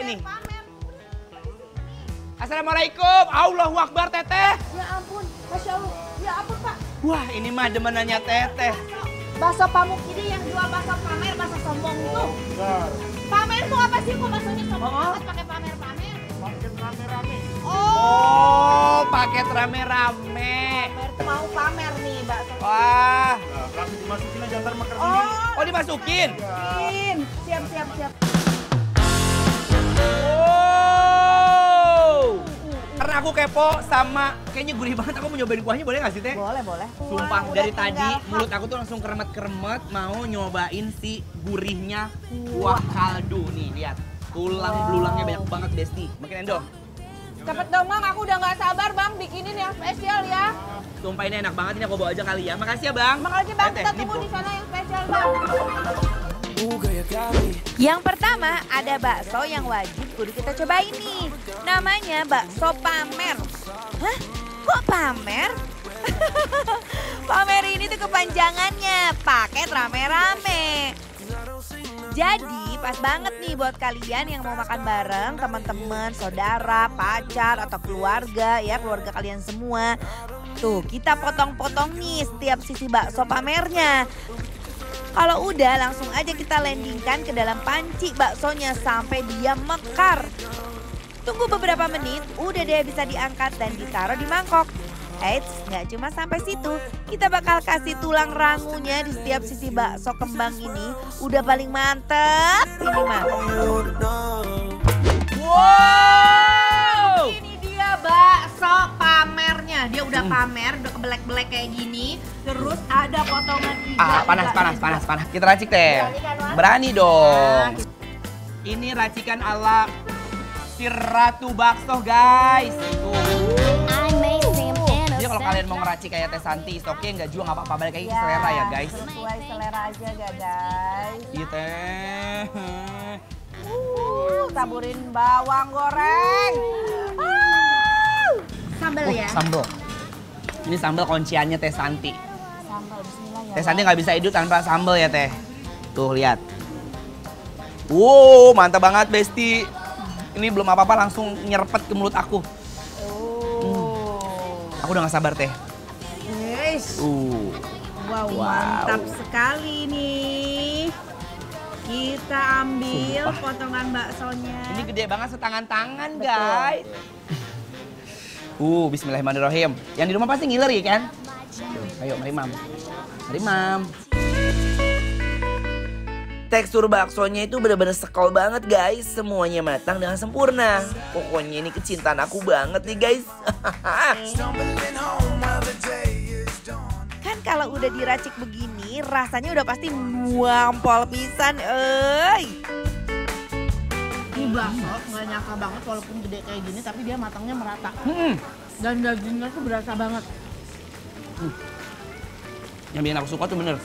nih. Assalamualaikum. Allahu Akbar Teteh. Ya ampun, Masya Allah. Ya ampun Pak. Wah ini mah demenannya Teteh. Bakso Pamuk ini yang jual bakso pamer, bakso sombong tuh. Pamer tuh apa sih? Kok baksonya sombong banget pakai pamer-pamer? Paket rame-rame. Oh, paket rame-rame. Pamer tuh mau pamer nih bakso. Wah. Nah, langsung dimasukin aja ntar makan sendiri. Oh, Oh dimasukin. siap. Wow. Karena aku kepo sama kayaknya gurih banget. Aku mau nyobain kuahnya boleh nggak sih Teh? Boleh. Sumpah Udah dari tadi tinggal mulut aku tuh langsung keremet-keremet mau nyobain si gurihnya kuah kaldu nih lihat. Tulang belulangnya banyak banget Besti. Makin endong. cepet dong Bang, aku udah nggak sabar Bang bikinin yang spesial ya. Sumpah ini enak banget, ini aku bawa aja kali ya. Makasih ya Bang. Makasih Bang, Teh, kita ini tunggu Bu. di sana yang spesial Bang. Yang pertama ada bakso yang wajib kudu kita cobain nih. Namanya bakso pamer. Hah? Kok pamer? Pamer ini tuh kepanjangannya, paket rame-rame. Jadi pas banget nih buat kalian yang mau makan bareng teman-teman, saudara, pacar atau keluarga ya, keluarga kalian semua. Tuh kita potong-potong nih setiap sisi bakso pamernya. Kalau udah langsung aja kita landingkan ke dalam panci baksonya sampai dia mekar. Tunggu beberapa menit, udah deh bisa diangkat dan ditaruh di mangkok. Eits, nggak cuma sampai situ, kita bakal kasih tulang rangunya di setiap sisi bakso kembang ini. Udah paling mantep ini mah. Wow. Ini dia bakso pamernya. Dia udah pamer, udah kebelek-belek kayak gini. Terus ada potongan iga. Panas. Kita racik Teh. Berani kan, Mas? Berani dong. Ini racikan ala si Ratu Bakso guys. Tuh. Jadi kalau kalian mau ngeracik kayak Teh Santi, oke nggak juga nggak apa-apa, balik lagi ke selera ya guys. Sesuai selera aja ya guys. Iya Teh. Taburin bawang goreng. Sambal ya? Sambal. Ini sambal kunciannya Teh Santi. Sambal, bismillah ya. Teh Santi nggak bisa hidup tanpa sambal ya Teh. Tuh lihat. Wow, mantap banget Besti. Ini belum apa-apa langsung nyerpet ke mulut aku. Aku udah gak sabar Teh. Yes. Wow, Wow. mantap sekali nih. Kita ambil Sumpah. potongan baksonya. Ini gede banget setangan-tangan Betul. guys. Bismillahirrahmanirrahim. Yang di rumah pasti ngiler ya kan? Ayo mari Mam. Mari Mam. Tekstur baksonya itu bener-bener sekol banget guys. Semuanya matang dengan sempurna. Pokoknya ini kecintaan aku banget nih guys. Kan kalau udah diracik begini, rasanya udah pasti muampol pisan, Ini bakso nggak nyangka banget walaupun gede kayak gini, tapi dia matangnya merata. Dan dagingnya tuh berasa banget. Yang bikin aku suka tuh bener.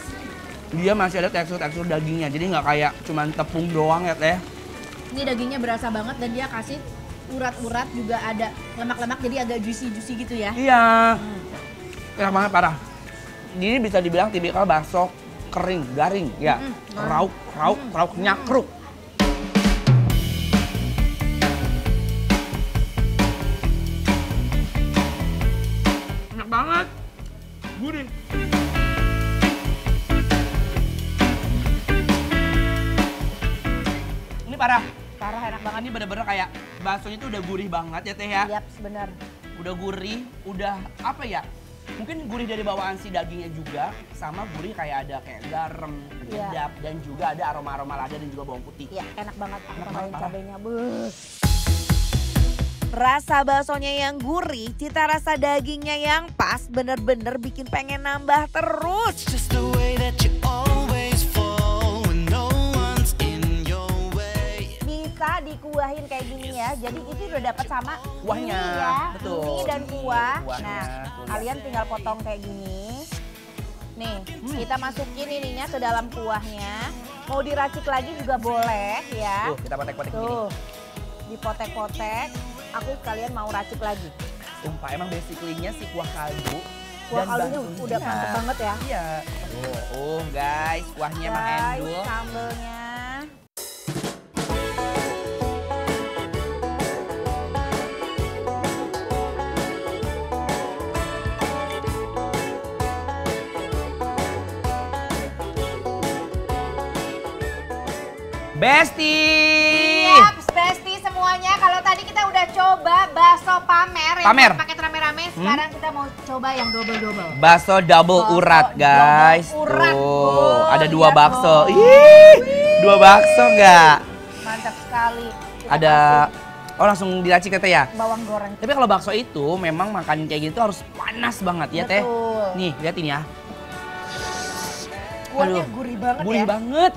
Dia masih ada tekstur-tekstur dagingnya. Jadi nggak kayak cuman tepung doang ya Teh. Ini dagingnya berasa banget dan dia kasih urat-urat juga ada lemak-lemak jadi agak juicy-juicy gitu ya. Iya. Enak banget parah. Ini bisa dibilang tipikal bakso kering, garing ya. Rauk nyakruk. Enak banget. Gurih. Ini parah. Parah enak banget. Ini bener-bener kayak baksonya tuh udah gurih banget ya Teh ya. Yap, bener. Udah gurih, udah apa ya? Mungkin gurih dari bawaan si dagingnya juga, sama gurih kayak ada kayak garam, penyedap, dan juga ada aroma-aroma lada dan juga bawang putih. Iya, enak banget. Aku Enak tambahin banget, cabenya. Rasa baksonya yang gurih, cita rasa dagingnya yang pas, bener-bener bikin pengen nambah terus. Bisa dikuahin kayak gini ya, jadi itu udah dapat sama Kuahnya, ini ya, betul. ini dan kuah. Kuahnya, Nah, tuh, kalian lihat. tinggal potong kayak gini. Nih, kita masukin ininya ke dalam kuahnya. Mau diracik lagi juga boleh ya. Tuh, kita potek-potek gini. Tuh, dipotek-potek. Aku sekalian mau racik lagi. Sumpah, emang basically-nya si kuah kaldu. Kuah dan kaldunya baksonya. udah mantep banget ya. Iya. Guys, kuahnya emang endul. Sambelnya. Besti. Siap, Besti semuanya. Kalau tadi kita udah coba bakso pamer yang pakai rame-rame, sekarang kita mau coba yang double-double. Bakso double urat, guys. Urat. Tuh, ada 2 lihat bakso. dong. Ih, 2 bakso nggak? Mantap sekali. Kita Ada, kasih oh langsung diracik Tete ya? bawang goreng. Tapi kalau bakso itu memang makan kayak gitu harus panas banget ya Teh. Betul. Nih, liatin ya. Kuahnya Aduh, gurih banget gurih ya. banget.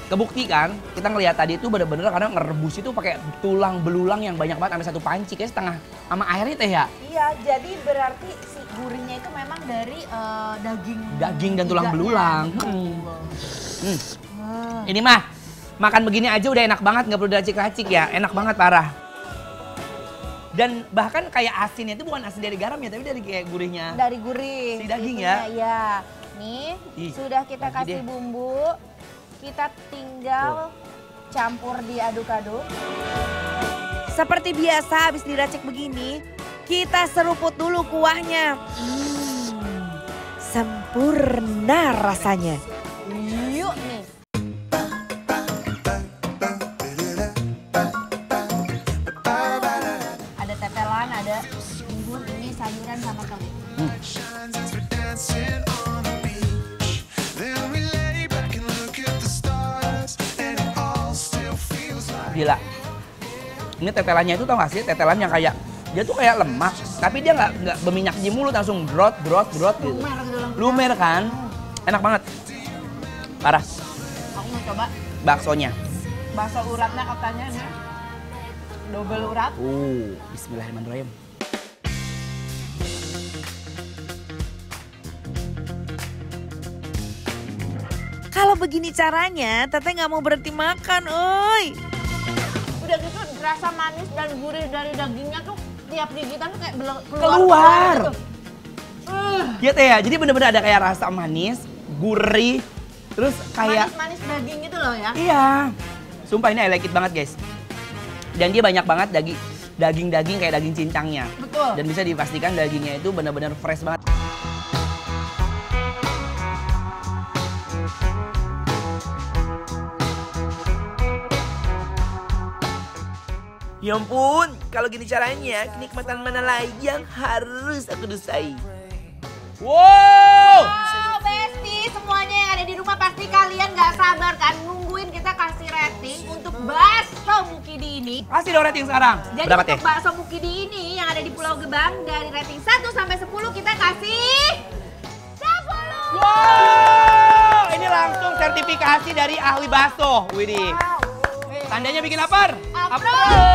Kebukti kan, kita ngelihat tadi itu bener-bener karena ngerebus itu pakai tulang belulang yang banyak banget sampai 1 panci, kayak setengah sama airnya Teh ya. Iya, jadi berarti si gurihnya itu memang dari Daging dan tulang iganya. belulang. Betul. Ini mah makan begini aja udah enak banget, nggak perlu diracik-racik ya, enak banget parah. Dan bahkan kayak asinnya itu bukan asin dari garam ya, tapi dari kayak gurihnya. Dari gurih. Si daging itunya, ya. Iya. Nih, Ih, sudah kita lagi kasih deh. bumbu. Kita tinggal campur diaduk-aduk. Seperti biasa habis diracik begini, kita seruput dulu kuahnya. Sempurna rasanya. Yuk nih. Ada tetelan, ada bihun, ini sayuran sama telur. Gila. Ini tetelannya itu tau gak sih, tetelan yang kayak dia tuh kayak lemak, tapi dia nggak berminyak di mulut, langsung drot gitu. Lumer kan, enak banget. Parah. Aku mau coba Baksonya. bakso uratnya katanya nih. Double urat. Bismillahirrahmanirrahim. Kalau begini caranya, Teteh nggak mau berhenti makan, oi. Udah gitu rasa manis dan gurih dari dagingnya tuh tiap gigitan tuh kayak Keluar. gitu. Iya Teh ya, jadi bener-bener ada kayak rasa manis, gurih, terus kayak Manis-manis daging gitu loh ya. iya. Sumpah ini I like it banget guys. Dan dia banyak banget daging-daging kayak daging cincangnya. Betul. Dan bisa dipastikan dagingnya itu benar-benar fresh banget. Ya ampun, kalau gini caranya, kenikmatan mana lagi yang harus aku dusai? Wow! Oh, Besti, semuanya yang ada di rumah pasti kalian nggak sabar kan nungguin kita kasih rating untuk bakso Mukidi ini. Kasih dong rating sekarang. Jadi Berapa untuk Teh? bakso Mukidi ini yang ada di Pulau Gebang dari rating 1 sampai 10 kita kasih 10. Wow! Ini langsung sertifikasi dari ahli bakso. Widih. Tandanya bikin lapar. Approve.